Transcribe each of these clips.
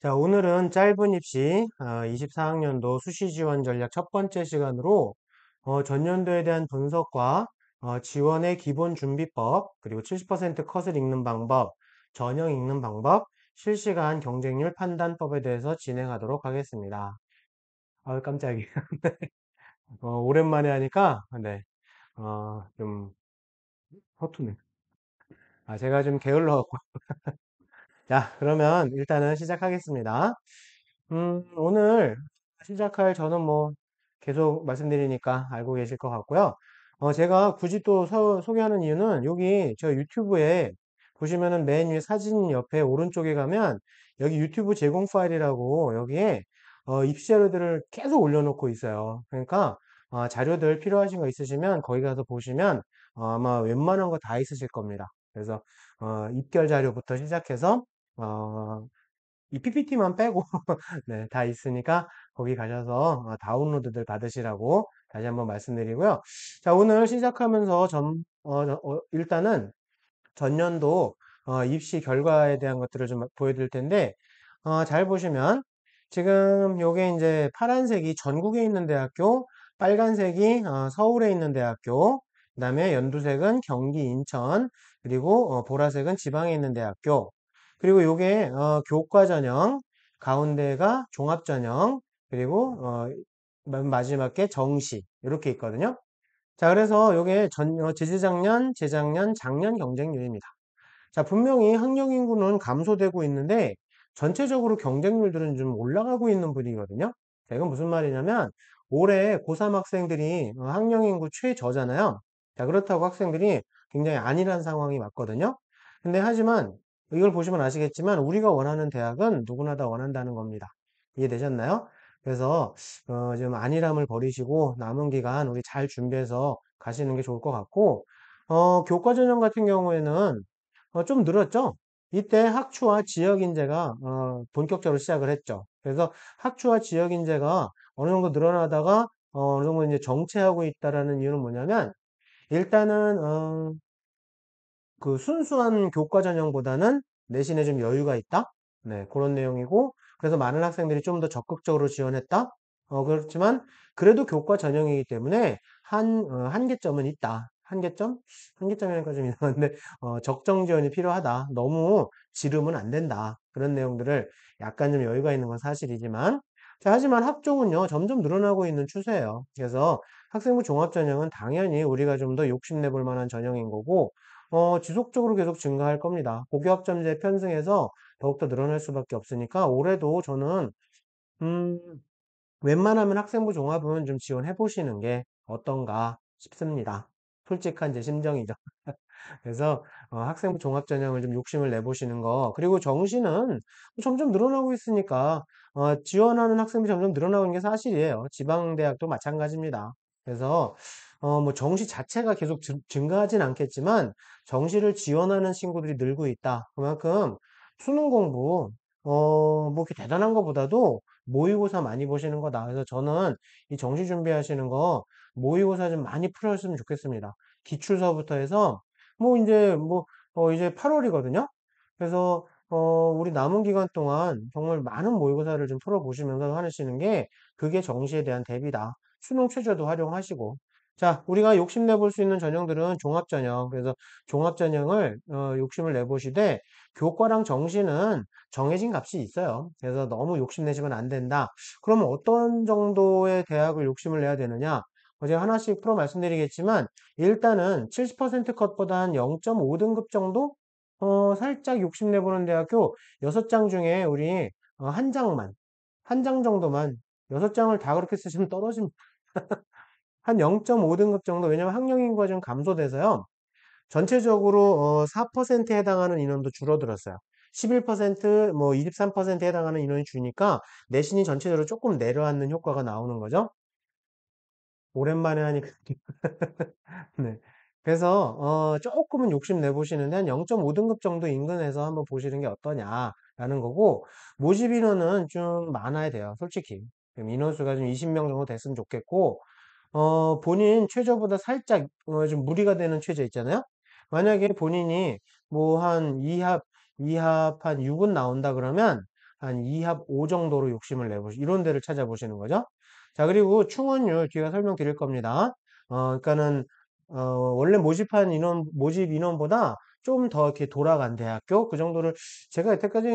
자, 오늘은 짧은 입시 24학년도 수시 지원 전략 첫 번째 시간으로 전년도에 대한 분석과 지원의 기본 준비법, 그리고 70% 컷을 읽는 방법, 전형 읽는 방법, 실시간 경쟁률 판단법에 대해서 진행하도록 하겠습니다. 아, 깜짝이야. 오랜만에 하니까 네, 좀 허투네. 제가 좀 게을러갖고. 자, 그러면 일단은 시작하겠습니다. 오늘 시작할 저는 뭐 계속 말씀드리니까 알고 계실 것 같고요. 제가 굳이 또 소개하는 이유는 여기 저 유튜브에 보시면은 맨 위에 사진 옆에 오른쪽에 가면 여기 유튜브 제공 파일이라고 여기에 입시 자료들을 계속 올려놓고 있어요. 그러니까 자료들 필요하신 거 있으시면 거기 가서 보시면 아마 웬만한 거 다 있으실 겁니다. 그래서 입결 자료부터 시작해서 이 PPT만 빼고 네, 다 있으니까 거기 가셔서 다운로드들 받으시라고 다시 한번 말씀드리고요. 자, 오늘 시작하면서 일단은 전년도 입시 결과에 대한 것들을 좀 보여드릴 텐데, 잘 보시면 지금 요게 이제 파란색이 전국에 있는 대학교, 빨간색이 서울에 있는 대학교, 그다음에 연두색은 경기, 인천, 그리고 보라색은 지방에 있는 대학교, 그리고 요게 교과 전형, 가운데가 종합 전형, 그리고 마지막에 정시 이렇게 있거든요. 자, 그래서 요게 재작년, 재작년, 작년 경쟁률입니다. 자, 분명히 학령 인구는 감소되고 있는데 전체적으로 경쟁률들은 좀 올라가고 있는 분위기거든요. 자, 이건 무슨 말이냐면 올해 고3 학생들이 학령 인구 최저잖아요. 자, 그렇다고 학생들이 굉장히 안일한 상황이 맞거든요. 근데 하지만 이걸 보시면 아시겠지만 우리가 원하는 대학은 누구나 다 원한다는 겁니다. 이해되셨나요? 그래서 좀 안일함을 버리시고 남은 기간 우리 잘 준비해서 가시는 게 좋을 것 같고 교과 전형 같은 경우에는 좀 늘었죠? 이때 학추와 지역 인재가 본격적으로 시작을 했죠. 그래서 학추와 지역 인재가 어느 정도 늘어나다가 어느 정도 이제 정체하고 있다라는 이유는 뭐냐면 일단은 그 순수한 교과 전형보다는 내신에 좀 여유가 있다. 네, 그런 내용이고 그래서 많은 학생들이 좀 더 적극적으로 지원했다. 그렇지만 그래도 교과 전형이기 때문에 한계점은 있다. 한계점? 한계점이니까 좀 이상한데 적정 지원이 필요하다. 너무 지르면 안 된다. 그런 내용들을 약간 좀 여유가 있는 건 사실이지만 자, 하지만 학종은요 점점 늘어나고 있는 추세예요. 그래서 학생부 종합 전형은 당연히 우리가 좀 더 욕심내 볼 만한 전형인 거고 지속적으로 계속 증가할 겁니다. 고교학점제 편승해서 더욱더 늘어날 수밖에 없으니까 올해도 저는 음, 웬만하면 학생부 종합은 좀 지원해 보시는 게 어떤가 싶습니다. 솔직한 제 심정이죠. 그래서 학생부 종합 전형을 좀 욕심을 내보시는 거. 그리고 정시는 점점 늘어나고 있으니까 지원하는 학생들이 점점 늘어나고 있는 게 사실이에요. 지방대학도 마찬가지입니다. 그래서 뭐 정시 자체가 계속 증가하진 않겠지만 정시를 지원하는 친구들이 늘고 있다. 그만큼 수능 공부 뭐 이렇게 대단한 것보다도 모의고사 많이 보시는 거다. 그래서 저는 이 정시 준비하시는 거 모의고사 좀 많이 풀었으면 좋겠습니다. 기출서부터 해서 뭐 이제 8월이거든요. 그래서 우리 남은 기간 동안 정말 많은 모의고사를 좀 풀어보시면서 하시는 게 그게 정시에 대한 대비다. 수능 최저도 활용하시고. 자, 우리가 욕심내 볼 수 있는 전형들은 종합전형. 그래서 종합전형을 욕심을 내보시되 교과랑 정시는 정해진 값이 있어요. 그래서 너무 욕심내시면 안 된다. 그러면 어떤 정도의 대학을 욕심을 내야 되느냐? 제가 하나씩 풀어 말씀드리겠지만 일단은 70% 컷보다 한 0.5등급 정도? 살짝 욕심내보는 대학교 6장 중에 우리 한 장만, 한 장 정도만, 6장을 다 그렇게 쓰시면 떨어집니다. 한 0.5등급 정도, 왜냐면 학령인구가 좀 감소돼서요. 전체적으로 4%에 해당하는 인원도 줄어들었어요. 11%, 뭐 23%에 해당하는 인원이 주니까 내신이 전체적으로 조금 내려앉는 효과가 나오는 거죠. 오랜만에 하니까 네. 그래서 조금은 욕심 내보시는데 한 0.5등급 정도 인근에서 한번 보시는 게 어떠냐라는 거고 모집 인원은 좀 많아야 돼요. 솔직히. 그럼 인원수가 좀 20명 정도 됐으면 좋겠고 본인 최저보다 살짝 좀 무리가 되는 최저 있잖아요. 만약에 본인이 뭐 한 2합 한 6은 나온다 그러면 한 2합 5 정도로 욕심을 이런 데를 찾아보시는 거죠. 자, 그리고 충원율 뒤에 설명드릴 겁니다. 그러니까는, 원래 모집 인원보다 좀 더 이렇게 돌아간 대학교, 그 정도를 제가 여태까지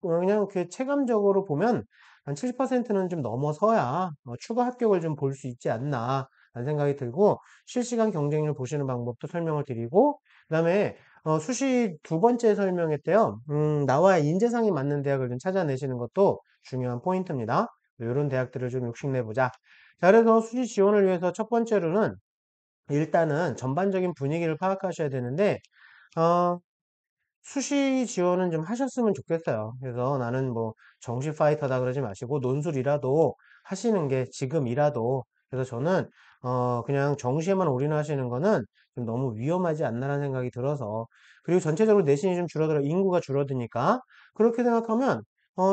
그냥 그 체감적으로 보면 한 70%는 좀 넘어서야 추가 합격을 좀 볼 수 있지 않나, 라는 생각이 들고, 실시간 경쟁률 보시는 방법도 설명을 드리고, 그 다음에 수시 두 번째 설명했대요. 나와 인재상이 맞는 대학을 좀 찾아내시는 것도 중요한 포인트입니다. 이런 대학들을 좀 욕심내보자. 자, 그래서 수시 지원을 위해서 첫 번째로는 일단은 전반적인 분위기를 파악하셔야 되는데, 어, 수시 지원은 좀 하셨으면 좋겠어요. 그래서 나는 뭐 정시 파이터다 그러지 마시고 논술이라도 하시는 게 지금이라도. 그래서 저는 그냥 정시에만 올인하시는 거는 좀 너무 위험하지 않나라는 생각이 들어서. 그리고 전체적으로 내신이 좀 인구가 줄어드니까 그렇게 생각하면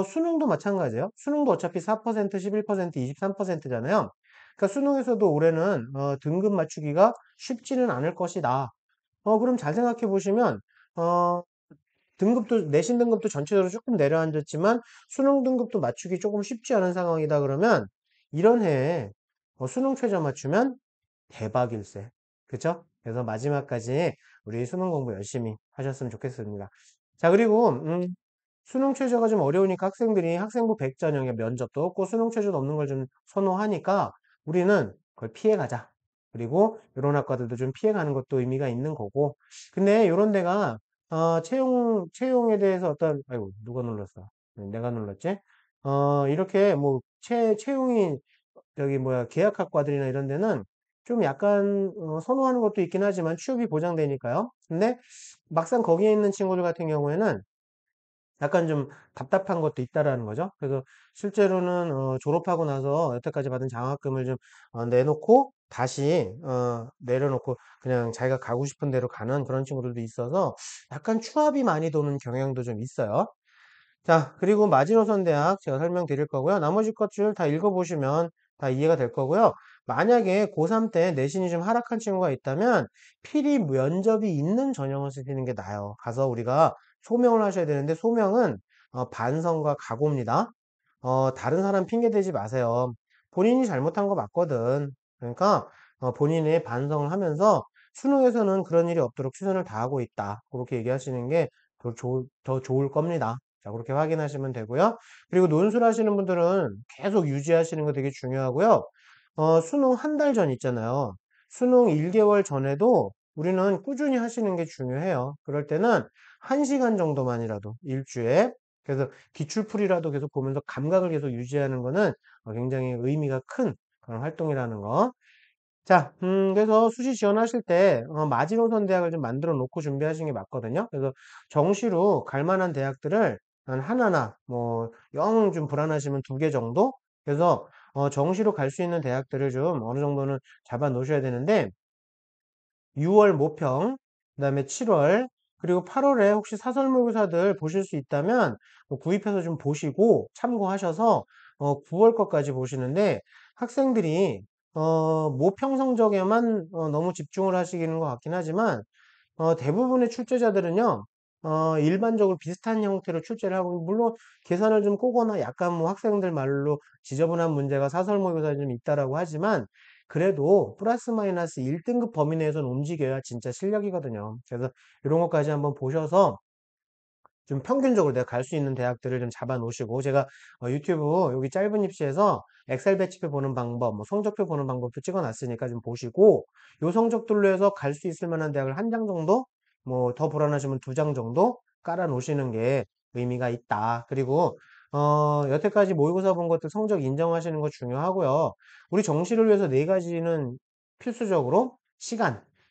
수능도 마찬가지예요. 수능도 어차피 4%, 11%, 23%잖아요. 그러니까 수능에서도 올해는 등급 맞추기가 쉽지는 않을 것이다. 그럼 잘 생각해 보시면 어, 내신 등급도 전체적으로 조금 내려앉았지만 수능 등급도 맞추기 조금 쉽지 않은 상황이다 그러면 이런 해에 수능 최저 맞추면 대박일세. 그쵸? 그래서 마지막까지 우리 수능 공부 열심히 하셨으면 좋겠습니다. 자, 그리고 수능 최저가 좀 어려우니까 학생들이 학생부 100전형에 면접도 없고 수능 최저도 없는 걸 좀 선호하니까 우리는 그걸 피해가자. 그리고 이런 학과들도 좀 피해가는 것도 의미가 있는 거고. 근데 이런 데가 채용에 대해서 아이고, 누가 눌렀어? 내가 눌렀지? 이렇게 뭐 채용이 저기 뭐야 계약학과들이나 이런 데는 좀 약간 선호하는 것도 있긴 하지만 취업이 보장되니까요. 근데 막상 거기에 있는 친구들 같은 경우에는 약간 좀 답답한 것도 있다라는 거죠. 그래서 실제로는 졸업하고 나서 여태까지 받은 장학금을 좀 내놓고 다시 내려놓고 그냥 자기가 가고 싶은 대로 가는 그런 친구들도 있어서 약간 추합이 많이 도는 경향도 좀 있어요. 자, 그리고 마지노선 대학 제가 설명드릴 거고요. 나머지 것들 다 읽어보시면 다 이해가 될 거고요. 만약에 고3 때 내신이 좀 하락한 친구가 있다면 필히 면접이 있는 전형을 쓰시는 게 나아요. 가서 우리가 소명을 하셔야 되는데 소명은 반성과 각오입니다. 다른 사람 핑계 대지 마세요. 본인이 잘못한 거 맞거든. 그러니까 본인의 반성을 하면서 수능에서는 그런 일이 없도록 최선을 다하고 있다. 그렇게 얘기하시는 게 더 좋을 겁니다. 자, 그렇게 확인하시면 되고요. 그리고 논술하시는 분들은 계속 유지하시는 거 되게 중요하고요. 수능 한 달 전 있잖아요. 수능 1개월 전에도 우리는 꾸준히 하시는 게 중요해요. 그럴 때는 1시간 정도만이라도 일주에 그래서 기출풀이라도 계속 보면서 감각을 계속 유지하는 거는 굉장히 의미가 큰 그런 활동이라는 거. 자, 그래서 수시 지원하실 때, 마지노선 대학을 좀 만들어 놓고 준비하시는 게 맞거든요. 그래서 정시로 갈 만한 대학들을 한 하나나, 뭐, 영 좀 불안하시면 2개 정도? 그래서, 정시로 갈 수 있는 대학들을 좀 어느 정도는 잡아 놓으셔야 되는데, 6월 모평, 그 다음에 7월, 그리고 8월에 혹시 사설모의고사들 보실 수 있다면 뭐 구입해서 좀 보시고 참고하셔서 9월 것까지 보시는데 학생들이 모평 성적에만 너무 집중을 하시기는 것 같긴 하지만 대부분의 출제자들은요, 일반적으로 비슷한 형태로 출제를 하고, 물론 계산을 좀 꼬거나 약간 뭐 학생들 말로 지저분한 문제가 사설 모의고사에 좀 있다라고 하지만, 그래도 플러스 마이너스 1등급 범위 내에서는 움직여야 진짜 실력이거든요. 그래서 이런 것까지 한번 보셔서 좀 평균적으로 내가 갈 수 있는 대학들을 좀 잡아 놓으시고 제가 유튜브 여기 짧은 입시에서 엑셀 배치표 보는 방법, 뭐 성적표 보는 방법도 찍어 놨으니까 좀 보시고 요 성적들로 해서 갈 수 있을 만한 대학을 한 장 정도 뭐 더 불안하시면 2장 정도 깔아 놓으시는 게 의미가 있다. 그리고 여태까지 모의고사 본 것들 성적 인정하시는 거 중요하고요. 우리 정시를 위해서 네 가지는 필수적으로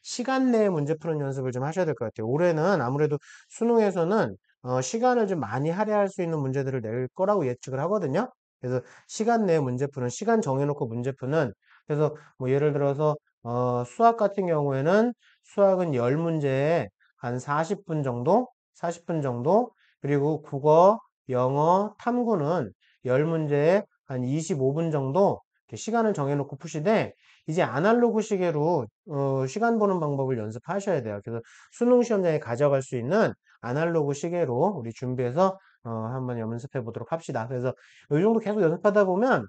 시간 내에 문제 푸는 연습을 좀 하셔야 될 것 같아요. 올해는 아무래도 수능에서는 시간을 좀 많이 할애할 수 있는 문제들을 낼 거라고 예측을 하거든요. 그래서 시간 내에 문제 푸는, 시간 정해놓고 문제 푸는, 그래서 뭐 예를 들어서, 수학 같은 경우에는 수학은 10문제에 한 40분 정도? 40분 정도? 그리고 국어, 영어, 탐구는 10문제에 한 25분 정도? 이렇게 시간을 정해놓고 푸시되, 이제 아날로그 시계로, 시간 보는 방법을 연습하셔야 돼요. 그래서 수능 시험장에 가져갈 수 있는 아날로그 시계로 우리 준비해서 한번 연습해 보도록 합시다. 그래서 이 정도 계속 연습하다 보면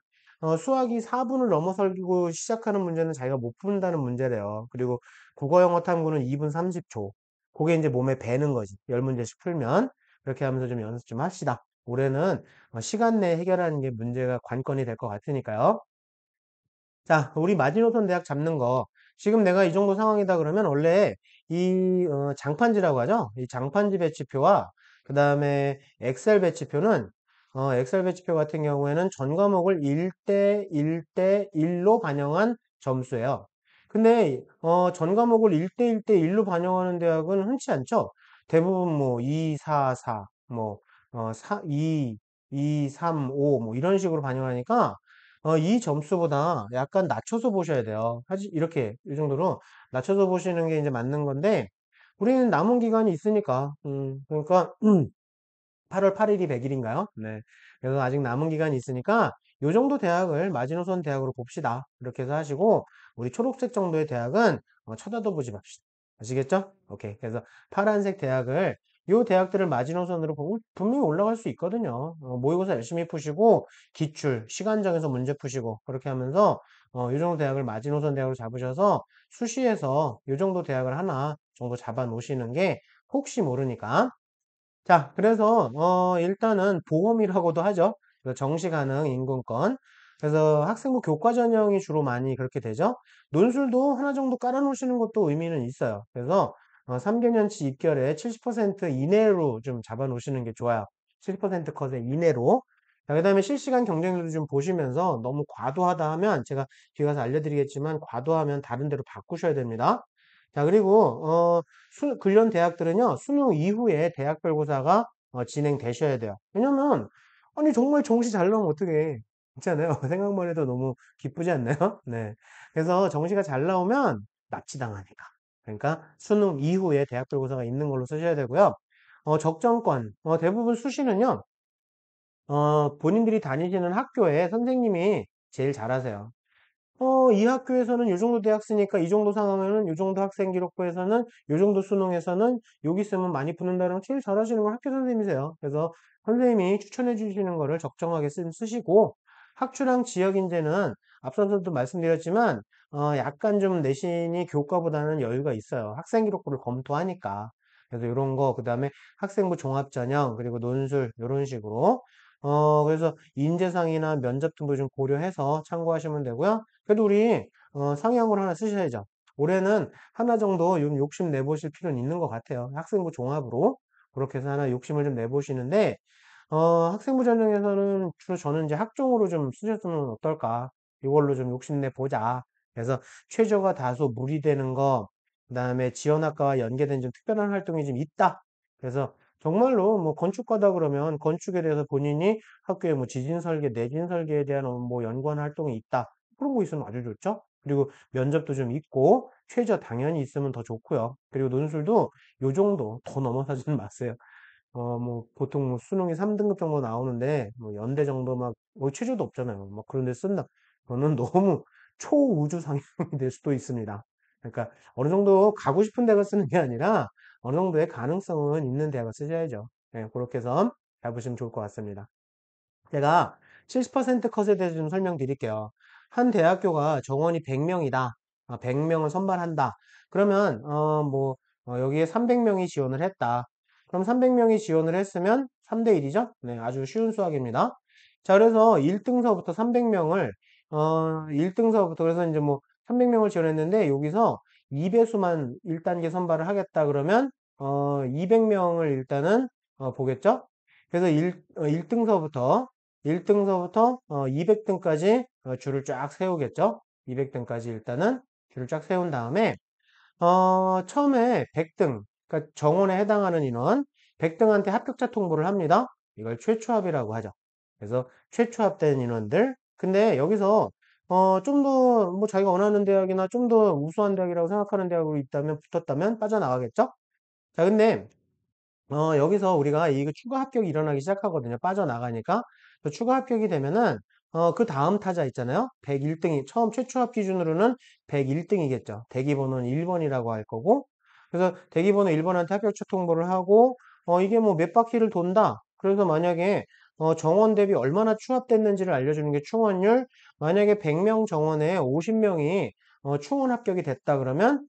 수학이 4분을 넘어설고 시작하는 문제는 자기가 못 푼다는 문제래요. 그리고 국어 영어 탐구는 2분 30초. 그게 이제 몸에 배는 거지. 10문제씩 풀면. 그렇게 하면서 좀 연습 좀 합시다. 올해는 시간 내에 해결하는 게 문제가 관건이 될 것 같으니까요. 자, 우리 마지노선 대학 잡는 거. 지금 내가 이 정도 상황이다 그러면 원래 이 장판지라고 하죠. 이 장판지 배치표와 그 다음에 엑셀 배치표는 엑셀 배치표 같은 경우에는 전 과목을 1대 1대 1로 반영한 점수예요. 근데 전 과목을 1대 1대 1로 반영하는 대학은 흔치 않죠. 대부분 뭐 2, 4, 4, 뭐 2, 2, 3, 5 뭐 이런 식으로 반영하니까 이 점수보다 약간 낮춰서 보셔야 돼요. 이렇게, 이 정도로 낮춰서 보시는 게 이제 맞는 건데, 우리는 남은 기간이 있으니까, 그러니까, 8월 8일이 100일인가요? 네. 그래서 아직 남은 기간이 있으니까, 요 정도 대학을 마지노선 대학으로 봅시다. 이렇게 해서 하시고, 우리 초록색 정도의 대학은 쳐다도 보지 맙시다. 아시겠죠? 오케이. 그래서 파란색 대학을, 요 대학들을 마지노선으로 보고 분명히 올라갈 수 있거든요. 모의고사 열심히 푸시고, 기출, 시간 정해서 문제 푸시고, 그렇게 하면서, 요 정도 대학을 마지노선 대학으로 잡으셔서, 수시에서 요 정도 대학을 하나 정도 잡아 놓으시는 게, 혹시 모르니까, 자, 그래서 일단은 보험이라고도 하죠. 그래서 정시 가능 인근권. 그래서 학생부 교과 전형이 주로 많이 그렇게 되죠. 논술도 하나 정도 깔아놓으시는 것도 의미는 있어요. 그래서 3개년치 입결에 70% 이내로 좀 잡아놓으시는 게 좋아요. 70% 컷의 이내로. 자, 그다음에 실시간 경쟁률도 좀 보시면서 너무 과도하다 하면 제가 뒤에 가서 알려드리겠지만 과도하면 다른 데로 바꾸셔야 됩니다. 자, 그리고 근련 대학들은요, 수능 이후에 대학별고사가 진행되셔야 돼요. 왜냐면, 아니, 정말 정시 잘 나오면 어떡해. 있잖아요. 생각만 해도 너무 기쁘지 않나요? 네. 그래서 정시가 잘 나오면 납치당하니까. 그러니까 수능 이후에 대학별고사가 있는 걸로 쓰셔야 되고요. 적정권. 대부분 수시는요, 본인들이 다니시는 학교에 선생님이 제일 잘하세요. 이 학교에서는 요 정도 대학 쓰니까 이 정도 상황에는 요 정도 학생 기록부에서는 요 정도 수능에서는 여기 쓰면 많이 붙는다는 거 제일 잘하시는 건 학교 선생님이세요. 그래서 선생님이 추천해 주시는 거를 적정하게 쓰시고 학추랑 지역 인재는 앞서서도 말씀드렸지만 약간 좀 내신이 교과보다는 여유가 있어요. 학생 기록부를 검토하니까. 그래서 이런 거 그다음에 학생부 종합 전형 그리고 논술 이런 식으로 그래서 인재상이나 면접 등도 좀 고려해서 참고하시면 되고요. 그래도 우리 상향을 하나 쓰셔야죠. 올해는 하나 정도 좀 욕심 내보실 필요는 있는 것 같아요. 학생부 종합으로 그렇게 해서 하나 욕심을 좀 내보시는데 학생부 전형에서는 주로 저는 이제 학종으로 좀 쓰셨으면 어떨까? 이걸로 좀 욕심내 보자. 그래서 최저가 다소 무리되는 거, 그다음에 지원학과와 연계된 좀 특별한 활동이 좀 있다. 그래서 정말로 뭐 건축가다 그러면 건축에 대해서 본인이 학교에 뭐 지진 설계, 내진 설계에 대한 뭐 연구하는 활동이 있다. 그런 거 있으면 아주 좋죠. 그리고 면접도 좀 있고 최저 당연히 있으면 더 좋고요. 그리고 논술도 요 정도 더 넘어서지는 마세요. 뭐, 보통 뭐 수능이 3등급 정도 나오는데, 뭐 연대 정도 막, 최저도 없잖아요. 막 그런 데 쓴다. 그거는 너무 초우주 상향이 될 수도 있습니다. 그러니까 어느 정도 가고 싶은 대학을 쓰는 게 아니라 어느 정도의 가능성은 있는 대학을 쓰셔야죠. 네, 그렇게 해서 잡으시면 좋을 것 같습니다. 제가 70% 컷에 대해서 좀 설명드릴게요. 한 대학교가 정원이 100명이다. 100명을 선발한다. 그러면 여기에 300명이 지원을 했다. 그럼 300명이 지원을 했으면 3대 1이죠? 네, 아주 쉬운 수학입니다. 자, 그래서 1등서부터 300명을 1등서부터 그래서 이제 뭐 300명을 지원했는데 여기서 2배수만 1단계 선발을 하겠다 그러면 200명을 일단은 보겠죠? 그래서 1등서부터 200등까지 줄을 쫙 세우겠죠. 200등까지 일단은 줄을 쫙 세운 다음에 처음에 100등, 그러니까 정원에 해당하는 인원 100등한테 합격자 통보를 합니다. 이걸 최초합이라고 하죠. 그래서 최초합된 인원들. 근데 여기서 좀 더 뭐 자기가 원하는 대학이나 좀 더 우수한 대학이라고 생각하는 대학으로 있다면 붙었다면 빠져나가겠죠. 자, 근데 여기서 우리가 이 추가 합격이 일어나기 시작하거든요. 빠져나가니까. 추가 합격이 되면은, 그 다음 타자 있잖아요. 101등이, 처음 최초합 기준으로는 101등이겠죠. 대기번호는 1번이라고 할 거고. 그래서 대기번호 1번한테 합격처 통보를 하고, 이게 뭐 몇 바퀴를 돈다. 그래서 만약에 정원 대비 얼마나 충합됐는지를 알려주는 게 충원율. 만약에 100명 정원에 50명이 충원 합격이 됐다 그러면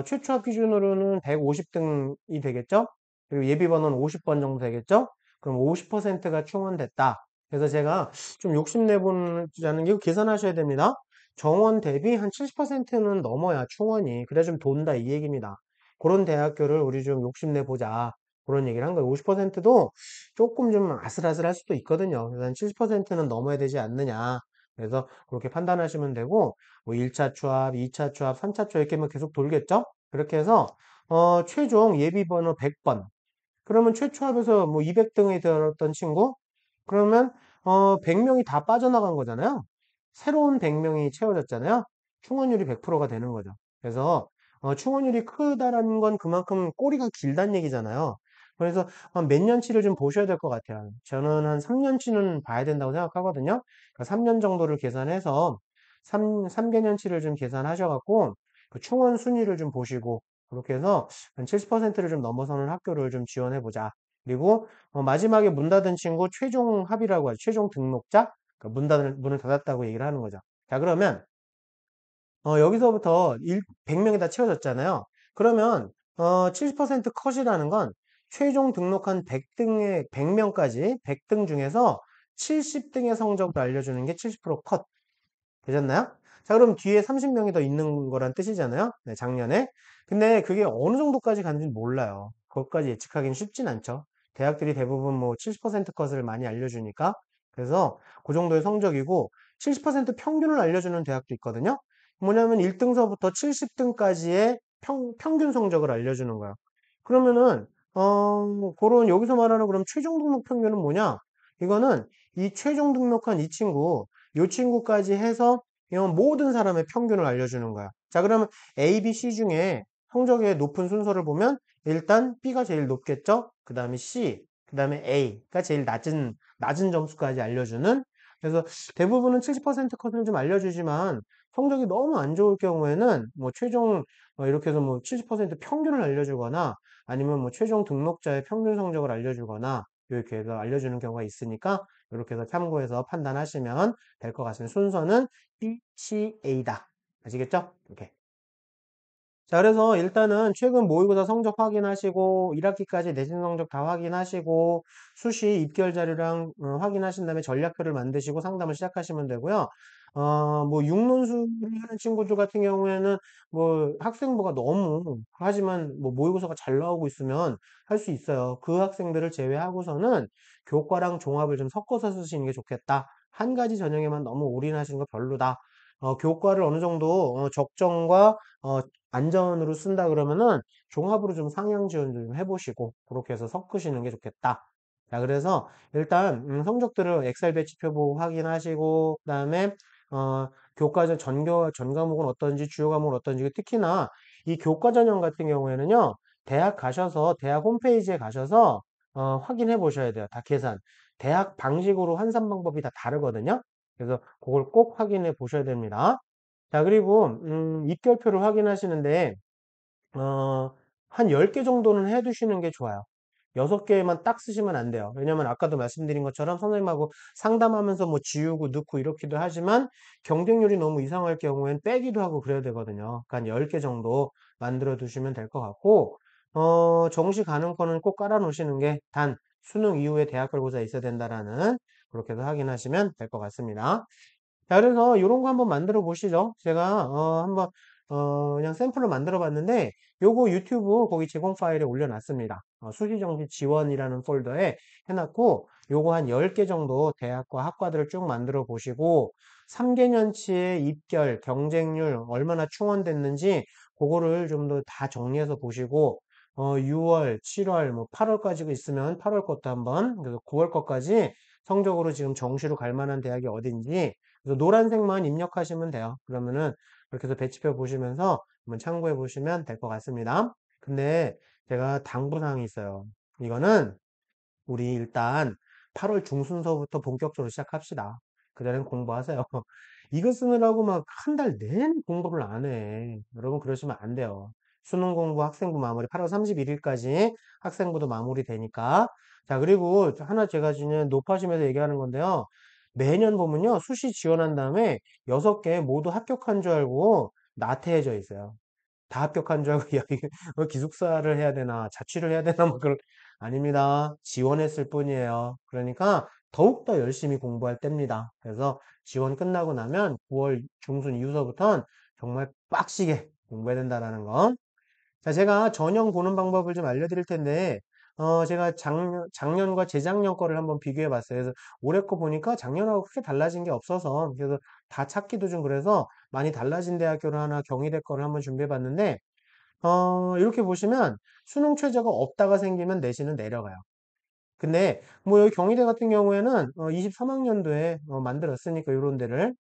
최초 합 기준으로는 150등이 되겠죠? 그리고 예비 번호는 50번 정도 되겠죠? 그럼 50%가 충원됐다. 그래서 제가 좀 욕심내보자는 게 계산하셔야 됩니다. 정원 대비 한 70%는 넘어야 충원이. 그래 좀 돈다 이 얘기입니다. 그런 대학교를 우리 좀 욕심내보자. 그런 얘기를 한 거예요. 50%도 조금 좀 아슬아슬할 수도 있거든요. 그래서 한 70%는 넘어야 되지 않느냐. 그래서 그렇게 판단하시면 되고, 뭐 1차 추합, 2차 추합, 3차 추합 이렇게 하면 계속 돌겠죠? 그렇게 해서, 최종 예비 번호 100번. 그러면 최초합에서 뭐 200등이 들었던 친구? 그러면 100명이 다 빠져나간 거잖아요. 새로운 100명이 채워졌잖아요. 충원율이 100%가 되는 거죠. 그래서 충원율이 크다라는 건 그만큼 꼬리가 길다는 얘기잖아요. 그래서 한 몇 년치를 좀 보셔야 될 것 같아요. 저는 한 3년치는 봐야 된다고 생각하거든요. 그러니까 3년 정도를 계산해서 3개년치를 좀 계산하셔갖고 그 충원 순위를 좀 보시고 그렇게 해서 한 70%를 좀 넘어서는 학교를 좀 지원해보자. 그리고 마지막에 문 닫은 친구 최종 합의라고 하죠. 최종 등록자. 그러니까 문을 닫았다고 얘기를 하는 거죠. 자, 그러면 여기서부터 100명이 다 채워졌잖아요. 그러면 70% 컷이라는 건 최종 등록한 100등의 100명까지 100등 중에서 70등의 성적을 알려주는 게 70% 컷. 되셨나요? 자, 그럼 뒤에 30명이 더 있는 거란 뜻이잖아요. 네, 작년에. 근데 그게 어느 정도까지 가는지 몰라요. 그것까지 예측하기는 쉽진 않죠. 대학들이 대부분 뭐 70% 컷을 많이 알려주니까. 그래서 그 정도의 성적이고 70% 평균을 알려주는 대학도 있거든요. 뭐냐면 1등서부터 70등까지의 평균 성적을 알려주는 거예요. 그러면은 그런 여기서 말하는 그럼 최종 등록 평균은 뭐냐? 이거는 이 최종 등록한 이 친구 요 친구까지 해서 이런 모든 사람의 평균을 알려주는 거야. 자, 그러면 A, B, C 중에 성적의 높은 순서를 보면 일단 B가 제일 높겠죠? 그 다음에 C, 그 다음에 A가 제일 낮은 점수까지 알려주는. 그래서 대부분은 70% 컷을 좀 알려주지만 성적이 너무 안 좋을 경우에는 뭐 최종 이렇게 해서 뭐 70% 평균을 알려주거나 아니면 뭐 최종 등록자의 평균 성적을 알려주거나 이렇게 해서 알려주는 경우가 있으니까 이렇게 해서 참고해서 판단하시면 될 것 같습니다. 순서는 B, C, A다. 아시겠죠? 이렇게. 자, 그래서 일단은 최근 모의고사 성적 확인하시고 1학기까지 내신 성적 다 확인하시고 수시 입결 자료랑 확인하신 다음에 전략표를 만드시고 상담을 시작하시면 되고요. 뭐 육론수를 하는 친구들 같은 경우에는 뭐 학생부가 너무 하지만 뭐 모의고사가 잘 나오고 있으면 할 수 있어요. 그 학생들을 제외하고서는 교과랑 종합을 좀 섞어서 쓰시는 게 좋겠다. 한 가지 전형에만 너무 올인하시는 거 별로다. 교과를 어느 정도 적정과 안전으로 쓴다 그러면은 종합으로 좀 상향 지원 좀 해보시고 그렇게 해서 섞으시는 게 좋겠다. 자, 그래서 일단 성적들을 엑셀 배치표 보고 확인하시고 그다음에 교과전 전 과목은 어떤지 주요 과목은 어떤지 특히나 이 교과 전형 같은 경우에는요. 대학 가셔서 대학 홈페이지에 가셔서 확인해 보셔야 돼요. 다 계산. 대학 방식으로 환산 방법이 다 다르거든요. 그래서 그걸 꼭 확인해 보셔야 됩니다. 자, 그리고 입결표를 확인하시는데 한 10개 정도는 해 두시는 게 좋아요. 6개만 딱 쓰시면 안 돼요. 왜냐면 아까도 말씀드린 것처럼 선생님하고 상담하면서 뭐 지우고 넣고 이렇게도 하지만 경쟁률이 너무 이상할 경우엔 빼기도 하고 그래야 되거든요. 그러니까 한 10개 정도 만들어 두시면 될 것 같고 정시 가능권은 꼭 깔아 놓으시는 게 단 수능 이후에 대학별고사 있어야 된다라는 그렇게 해서 확인하시면 될 것 같습니다. 자, 그래서 이런 거 한번 만들어 보시죠. 제가 한번 그냥 샘플로 만들어 봤는데 요거 유튜브 거기 제공 파일에 올려놨습니다. 수시정시 지원이라는 폴더에 해놨고 요거 한 10개 정도 대학과 학과들을 쭉 만들어 보시고 3개년치의 입결, 경쟁률 얼마나 충원됐는지 그거를 좀 더 다 정리해서 보시고 6월, 7월, 뭐 8월까지 있으면 8월 것도 한번 그래서 9월 것까지 성적으로 지금 정시로 갈 만한 대학이 어딘지 그래서 노란색만 입력하시면 돼요. 그러면은 이렇게 해서 배치표 보시면서 한번 참고해 보시면 될 것 같습니다. 근데 제가 당부사항이 있어요. 이거는 우리 일단 8월 중순서부터 본격적으로 시작합시다. 그전엔 공부하세요. 이거 쓰느라고 막 한 달 내내 공부를 안 해. 여러분 그러시면 안 돼요. 수능 공부 학생부 마무리 8월 31일까지 학생부도 마무리되니까. 자, 그리고 하나 제가 지금 높아심에서 얘기하는 건데요. 매년 보면요. 수시 지원한 다음에 6개 모두 합격한 줄 알고 나태해져 있어요. 다 합격한 줄 알고 야, 이게 기숙사를 해야 되나 자취를 해야 되나 뭐 그런 아닙니다. 지원했을 뿐이에요. 그러니까 더욱더 열심히 공부할 때입니다. 그래서 지원 끝나고 나면 9월 중순 이후서부터는 정말 빡시게 공부해야 된다라는 거. 자, 제가 전형 보는 방법을 좀 알려드릴 텐데, 제가 작년과 재작년 거를 한번 비교해 봤어요. 그래서 올해 거 보니까 작년하고 크게 달라진 게 없어서, 그래서 다 찾기도 좀 그래서 많이 달라진 대학교를 하나 경희대 거를 한번 준비해 봤는데, 이렇게 보시면 수능 최저가 없다가 생기면 내신은 내려가요. 근데 뭐 여기 경희대 같은 경우에는 23학년도에 만들었으니까 이런 데를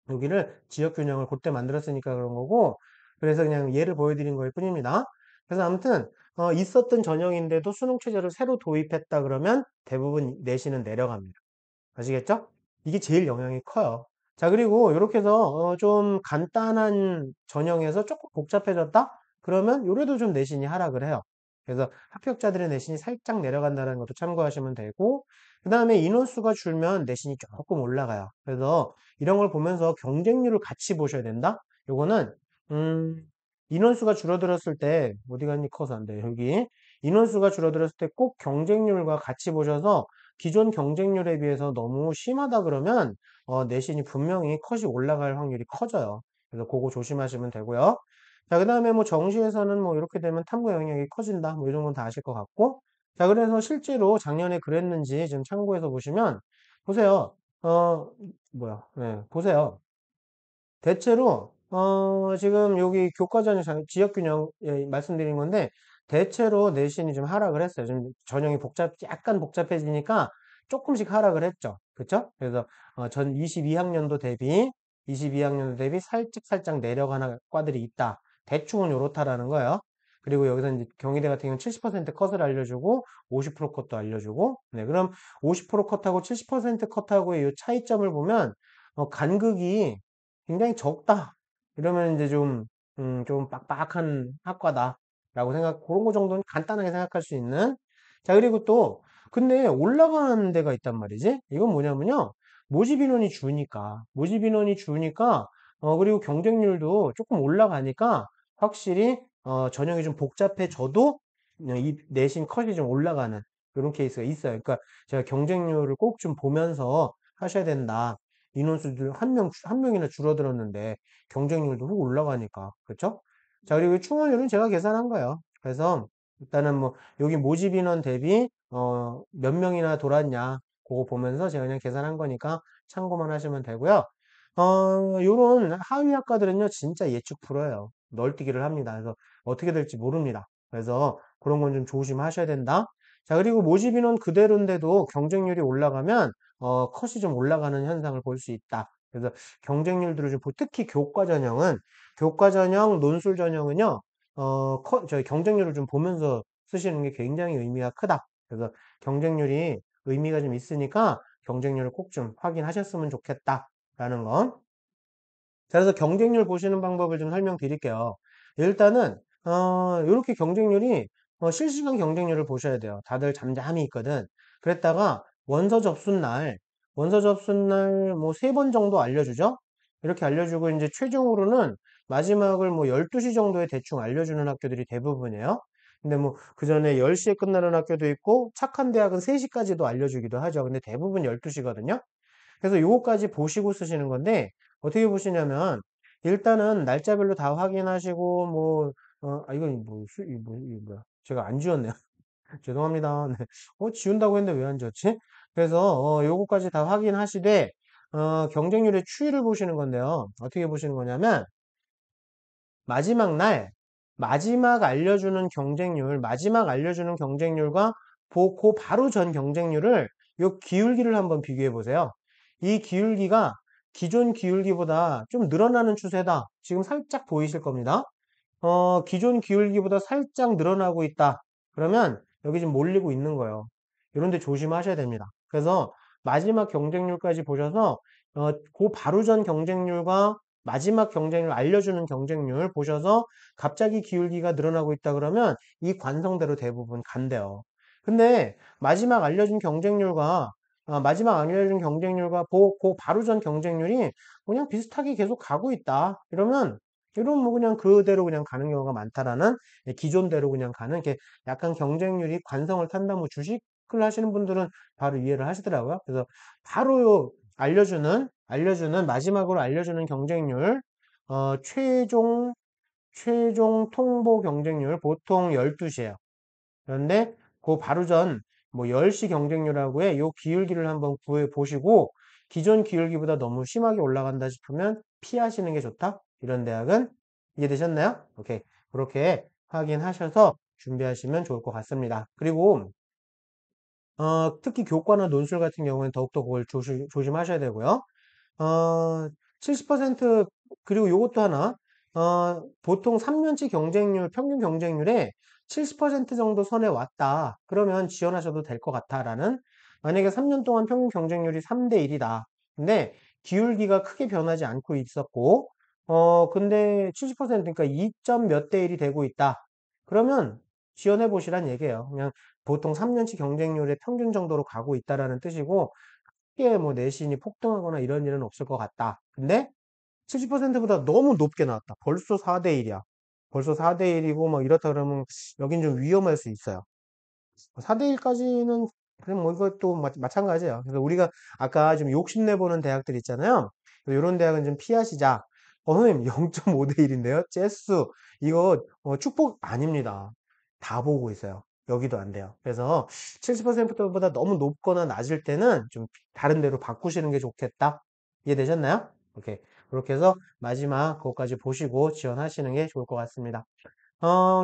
여기를 지역균형을 그때 만들었으니까 그런 거고 그래서 그냥 예를 보여드린 거일 뿐입니다. 그래서 아무튼 있었던 전형인데도 수능 최저를 새로 도입했다 그러면 대부분 내신은 내려갑니다. 아시겠죠? 이게 제일 영향이 커요. 자, 그리고 이렇게 해서 좀 간단한 전형에서 조금 복잡해졌다? 그러면 요래도 좀 내신이 하락을 해요. 그래서 합격자들의 내신이 살짝 내려간다는 것도 참고하시면 되고, 그 다음에 인원수가 줄면 내신이 조금 올라가요. 그래서 이런 걸 보면서 경쟁률을 같이 보셔야 된다? 요거는, 음, 인원수가 줄어들었을 때, 어디 갔니? 커서 안 돼. 여기. 인원수가 줄어들었을 때 꼭 경쟁률과 같이 보셔서 기존 경쟁률에 비해서 너무 심하다 그러면 내신이 분명히 컷이 올라갈 확률이 커져요. 그래서 그거 조심하시면 되고요. 자, 그 다음에 뭐 정시에서는 뭐 이렇게 되면 탐구 영역이 커진다. 뭐 이런 건 다 아실 것 같고. 자, 그래서 실제로 작년에 그랬는지 좀 참고해서 보시면 보세요. 네, 보세요. 대체로 지금 여기 교과전형 지역균형 말씀드린 건데 대체로 내신이 좀 하락을 했어요. 좀 전형이 약간 복잡해지니까 조금씩 하락을 했죠. 그쵸? 그래서 전 22학년도 대비 살짝 내려가는 과들이 있다. 대충은 요렇다라는 거예요. 그리고 여기서 이제 경희대 같은 경우는 70% 컷을 알려주고 50% 컷도 알려주고 네, 그럼 50% 컷하고 70% 컷하고의 이 차이점을 보면 간극이 굉장히 적다. 이러면 이제 좀 빡빡한 학과다. 라고 그런 거 정도는 간단하게 생각할 수 있는. 자, 그리고 또, 근데 올라가는 데가 있단 말이지? 이건 뭐냐면요. 모집 인원이 주니까, 그리고 경쟁률도 조금 올라가니까, 확실히, 전형이 좀 복잡해져도, 이 내신 컷이 좀 올라가는 그런 케이스가 있어요. 그러니까 제가 경쟁률을 꼭 좀 보면서 하셔야 된다. 인원수들 한 명이나 줄어들었는데 경쟁률도 훅 올라가니까. 그렇죠? 자, 그리고 충원율은 제가 계산한 거예요. 그래서 일단은 뭐 여기 모집 인원 대비 몇 명이나 돌았냐 그거 보면서 제가 그냥 계산한 거니까 참고만 하시면 되고요. 요런 하위 학과들은요 진짜 예측 불허예요. 널뛰기를 합니다. 그래서 어떻게 될지 모릅니다. 그래서 그런 건 좀 조심하셔야 된다. 자, 그리고 모집 인원 그대로인데도 경쟁률이 올라가면 컷이 좀 올라가는 현상을 볼 수 있다. 그래서 경쟁률들을 특히 교과 전형, 논술 전형은요, 저희 경쟁률을 좀 보면서 쓰시는 게 굉장히 의미가 크다. 그래서 경쟁률이 의미가 좀 있으니까 경쟁률을 꼭 좀 확인하셨으면 좋겠다라는 거. 자, 그래서 경쟁률 보시는 방법을 좀 설명드릴게요. 일단은, 이렇게 경쟁률이, 실시간 경쟁률을 보셔야 돼요. 다들 잠잠히 있거든. 그랬다가, 원서 접순 날, 뭐, 3번 정도 알려주죠? 이렇게 알려주고, 이제 최종으로는 마지막을 뭐, 12시 정도에 대충 알려주는 학교들이 대부분이에요. 근데 뭐, 그 전에 10시에 끝나는 학교도 있고, 착한 대학은 3시까지도 알려주기도 하죠. 근데 대부분 12시거든요. 그래서 요거까지 보시고 쓰시는 건데 어떻게 보시냐면 일단은 날짜별로 다 확인하시고 뭐 이건 이거 뭐야 제가 안 지웠네요. 죄송합니다. 네. 지운다고 했는데 왜 안 지웠지? 그래서 요거까지 다 확인하시되 경쟁률의 추이를 보시는 건데요. 어떻게 보시는 거냐면 마지막 날 마지막 알려주는 경쟁률과 그 바로 전 경쟁률을 요 기울기를 한번 비교해 보세요. 이 기울기가 기존 기울기보다 좀 늘어나는 추세다. 지금 살짝 보이실 겁니다. 기존 기울기보다 살짝 늘어나고 있다. 그러면 여기 지금 몰리고 있는 거예요. 이런 데 조심하셔야 됩니다. 그래서 마지막 경쟁률까지 보셔서 그 바로 전 경쟁률과 마지막 경쟁률, 알려주는 경쟁률 보셔서 갑자기 기울기가 늘어나고 있다 그러면 이 관성대로 대부분 간대요. 근데 마지막 알려준 경쟁률과 그 바로 전 경쟁률이 그냥 비슷하게 계속 가고 있다. 이러면 뭐 그냥 그대로 그냥 가는 경우가 많다라는 기존대로 그냥 가는 게 약간 경쟁률이 관성을 탄다. 뭐 주식을 하시는 분들은 바로 이해를 하시더라고요. 그래서 바로 마지막으로 알려주는 경쟁률, 최종 통보 경쟁률 보통 12시에요. 그런데 그 바로 전 뭐 10시 경쟁률하고 해. 요 기울기를 한번 구해 보시고 기존 기울기보다 너무 심하게 올라간다 싶으면 피하시는 게 좋다. 이런 대학은 이해되셨나요? 오케이. 그렇게 확인하셔서 준비하시면 좋을 것 같습니다. 그리고 특히 교과나 논술 같은 경우는 더욱더 그걸 조심하셔야 되고요. 어, 70% 그리고 요것도 하나 보통 3년치 경쟁률 평균 경쟁률에 70% 정도 선에 왔다. 그러면 지원하셔도 될 것 같아라는 만약에 3년 동안 평균 경쟁률이 3대 1이다. 근데 기울기가 크게 변하지 않고 있었고 근데 70% 그러니까 2점 몇 대 1이 되고 있다. 그러면 지원해 보시란 얘기예요. 그냥 보통 3년치 경쟁률의 평균 정도로 가고 있다라는 뜻이고 크게 뭐 내신이 폭등하거나 이런 일은 없을 것 같다. 근데 70%보다 너무 높게 나왔다. 벌써 4대 1이야. 벌써 4대 1이고 뭐 이렇다 그러면 여긴 좀 위험할 수 있어요. 4대 1까지는 그냥 뭐 이것도 마찬가지예요. 그래서 우리가 아까 좀 욕심내보는 대학들 있잖아요. 이런 대학은 좀 피하시자. 선생님 0.5대 1인데요. 재수 이거 축복 아닙니다. 다 보고 있어요. 여기도 안 돼요. 그래서 70%보다 너무 높거나 낮을 때는 좀 다른 데로 바꾸시는 게 좋겠다. 이해되셨나요? 오케이. 그렇게 해서 마지막 그것까지 보시고 지원하시는 게 좋을 것 같습니다.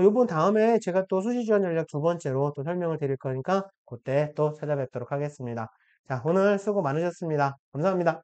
요번 다음에 제가 또 수시 지원 전략 두 번째로 또 설명을 드릴 거니까 그때 또 찾아뵙도록 하겠습니다. 자, 오늘 수고 많으셨습니다. 감사합니다.